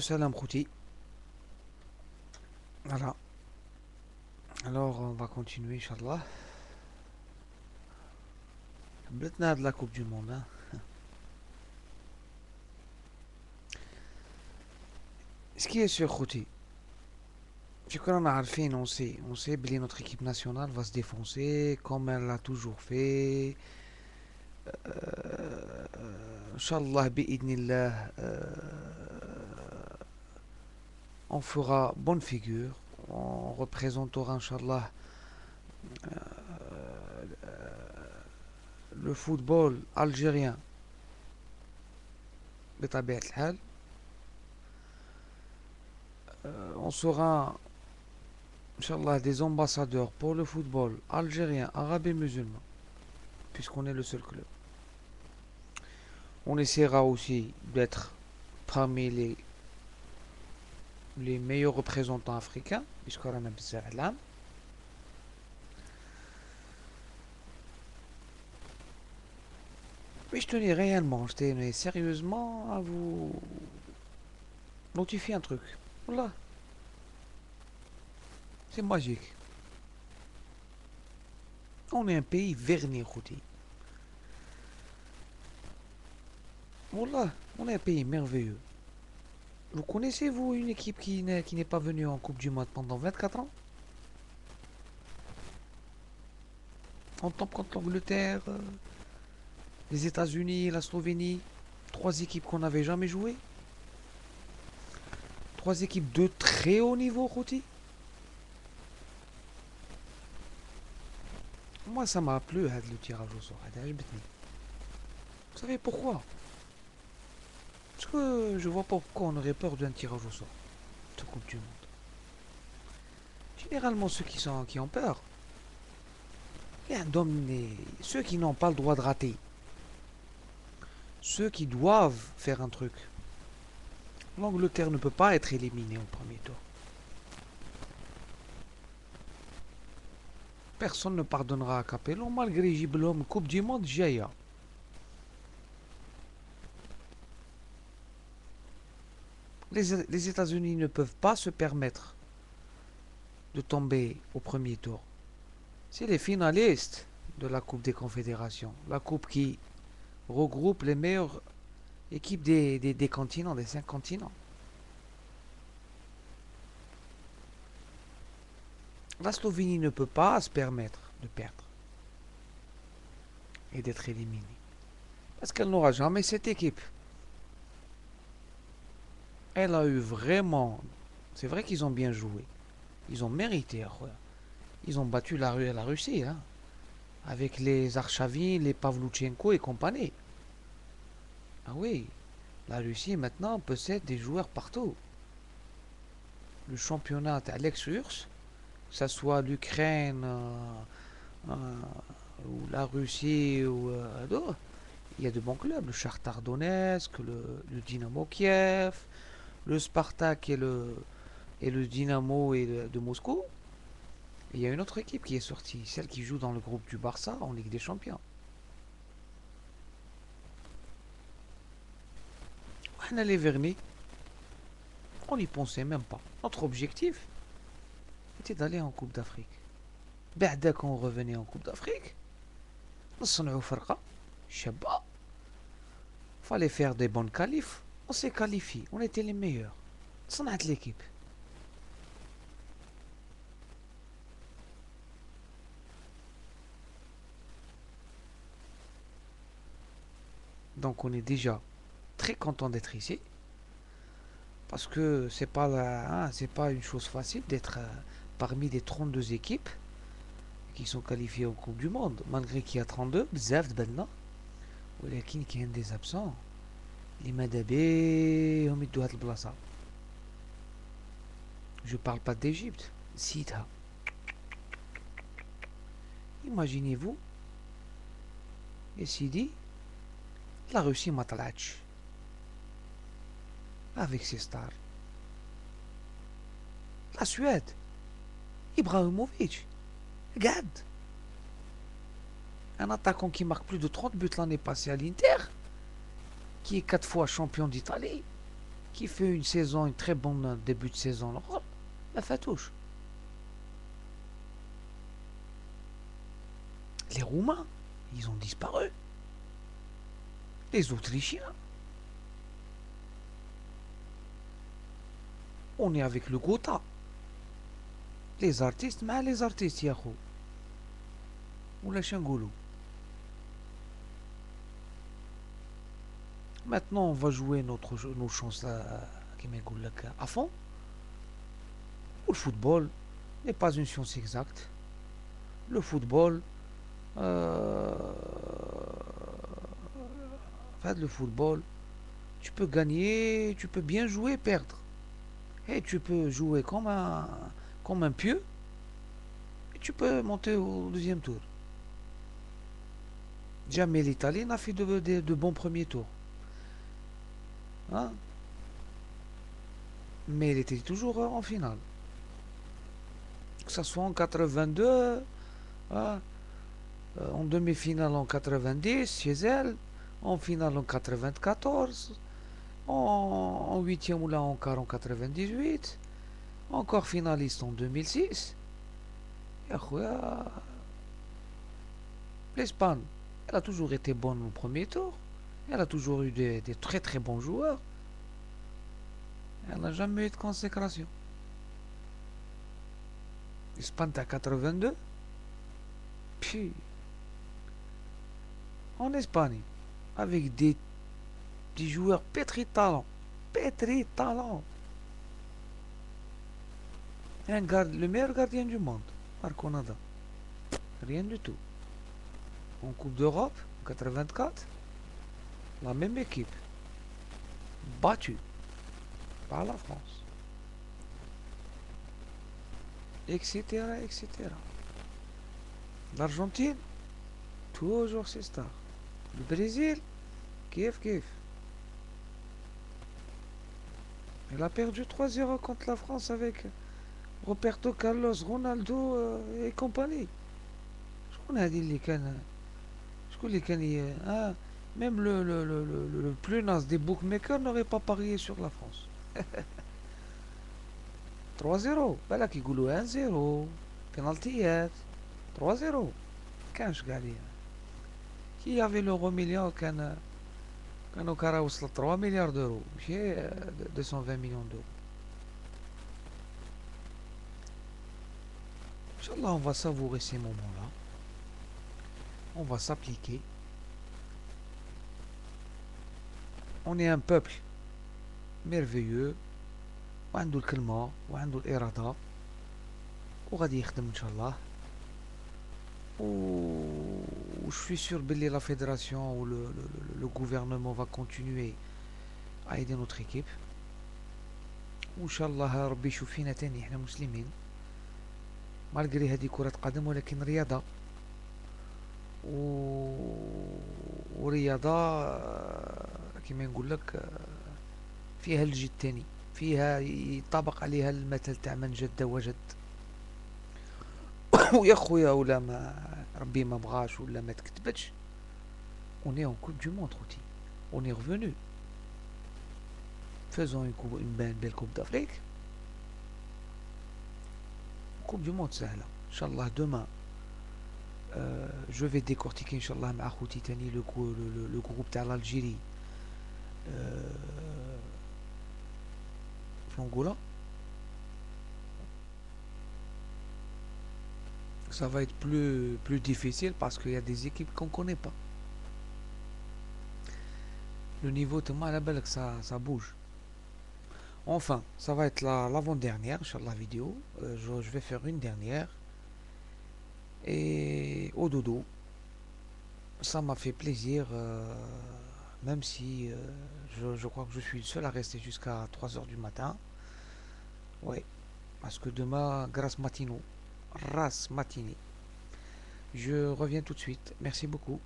Salam Khouti. Voilà. Alors, on va continuer, Inch'Allah. Maintenant de la Coupe du Monde. Hein. Ce qui est sûr, Khouti, c'est qu'on a Arfin, on sait que notre équipe nationale va se défoncer comme elle l'a toujours fait. Inch'Allah, bi'idnillah, on fera bonne figure. On représentera, Inch'Allah, le football algérien. بطبيعة الحال. On sera Inch'Allah, des ambassadeurs pour le football algérien, arabe et musulman, puisqu'on est le seul club. On essaiera aussi d'être parmi les meilleurs représentants africains, puisqu'on a بزاف العام. Mais je tenais réellement, je tenais sérieusement à vous notifier un truc. Voilà, c'est magique. On est un pays verni, Khouti. Voilà, on est un pays merveilleux. Vous connaissez, vous, une équipe qui n'est pas venue en Coupe du Monde pendant 24 ans? On tombe contre l'Angleterre, les États-Unis, la Slovénie. Trois équipes qu'on n'avait jamais jouées. Trois équipes de très haut niveau, Khouti. Moi, ça m'a plu, le tirage au sort. Vous savez pourquoi? Parce que je vois pas pourquoi on aurait peur d'un tirage au sort de Coupe du Monde. Généralement, ceux qui ont peur, ceux qui n'ont pas le droit de rater, ceux qui doivent faire un truc. L'Angleterre ne peut pas être éliminée au premier tour. Personne ne pardonnera à Capello malgré Giblom Coupe du Monde Jaya. Les États-Unis ne peuvent pas se permettre de tomber au premier tour. C'est les finalistes de la Coupe des Confédérations, la coupe qui regroupe les meilleures équipes des continents, des 5 continents. La Slovénie ne peut pas se permettre de perdre et d'être éliminée. Parce qu'elle n'aura jamais cette équipe. Elle a eu vraiment... C'est vrai qu'ils ont bien joué. Ils ont mérité. Ils ont battu la Russie. Hein, avec les Arshavin, les Pavluchenko et compagnie. Ah oui, la Russie maintenant possède des joueurs partout. Le championnat à l'ex-URSS, que ce soit l'Ukraine ou la Russie ou d'autres, il y a de bons clubs. Le Shakhtar Donetsk, le Dynamo Kiev, le Spartak et le Dynamo de Moscou. Et il y a une autre équipe qui est sortie, celle qui joue dans le groupe du Barça en Ligue des Champions. On a les vernis, on n'y pensait même pas. Notre objectif était d'aller en Coupe d'Afrique. Dès qu'on revenait en Coupe d'Afrique, نصنعوا فرقة شابة. Fallait faire des bonnes qualifs. On s'est qualifié, on était les meilleurs. صنعت l'équipe. Donc on est déjà très content d'être ici. Parce que c'est pas une chose facile d'être parmi les 32 équipes qui sont qualifiées en Coupe du Monde. Malgré qu'il y a 32, بزاف دبلنا. ولكن كاين des absents. اللي ماذا بيهم يدوا هاد البلاصة. Je parle pas d'Égypte. سيتها. Imaginez-vous, et Sidi, la Russie ما طلعتش. Avec ses stars. La Suède, Ibrahimovic, regarde. Un attaquant qui marque plus de 30 buts l'année passée à l'Inter, qui est 4 fois champion d'Italie, qui fait une saison, une très bonne début de saison, la fatouche. Les Roumains, ils ont disparu. Les Autrichiens, on est avec le Gotha. Les artistes, mais les artistes, Yahoo. Ou la Changoulou. Maintenant, on va jouer nos chances là, à fond. Le football n'est pas une science exacte. Le football, euh, le football, tu peux gagner, tu peux bien jouer, perdre. Et tu peux jouer comme un pieu, et tu peux monter au deuxième tour. Jamais l'Italie n'a fait de bons premiers tours. Hein? Mais elle était toujours en finale. Que ce soit en 82, hein, en demi-finale en 90 chez elle, en finale en 94, en huitième ou là en quart en 98, encore finaliste en 2006. Et l'Espagne, elle a toujours été bonne au premier tour. Elle a toujours eu des très très bons joueurs. Elle n'a jamais eu de consécration. L'Espagne à 82. Puis, en Espagne, avec des joueurs pétri talent. Pétri talent. Le meilleur gardien du monde, Marconada. Rien du tout. En Coupe d'Europe, en 84, la même équipe. Battue par la France. Etc. etc. L'Argentine, toujours ses stars. Le Brésil, kiff kiff. Elle a perdu 3-0 contre la France avec Roberto Carlos, Ronaldo et compagnie. شكون هادي اللي كان شكون اللي كان même le plus naze des bookmakers n'aurait pas parié sur la France. 3-0 بالك يقولوا 1-0 بنالتيات 3-0 كانش قاعدين كي يافي لورو مليون كانوا كرا وصلت 3 مليار دورو ماشي 220 مليون دورو. Inch'Allah, on va savourer ces moments-là. On va s'appliquer. On est un peuple merveilleux. وعنده الكلمة وعنده الإرادة وغادي يخدم إن شاء الله. Je suis sûr que la fédération ou le gouvernement va continuer à aider notre équipe. وإن شاء الله ربي يشوف فينا تاني إحنا مسلمين. مالغري هذه كرة قدم ولكن رياضة ورياضة كما نقول لك فيها الجد تاني فيها يطابق عليها المثل تاع من جد وجد. ويا خويا ولا ما ربي ما بغاش ولا ما تكتبتش on est en coupe du monde خوتي on est revenu. Faisons une belle coupe d'Afrique. Coupe du monde سهلة إن شاء الله. Demain je vais décortiquer إن شاء الله مع خوتي تاني le groupe تاع l'Algérie في Angola. Ça va être plus difficile parce qu'il y a des équipes qu'on connaît pas. Le niveau tellement à la belle que ça bouge. Enfin, ça va être l'avant-dernière, Inch'Allah vidéo. Je vais faire une dernière. Et au dodo. Ça m'a fait plaisir. Même si je crois que je suis le seul à rester jusqu'à 3 heures du matin. Ouais. Parce que demain, grâce matinée. Race matinée. Je reviens tout de suite. Merci beaucoup.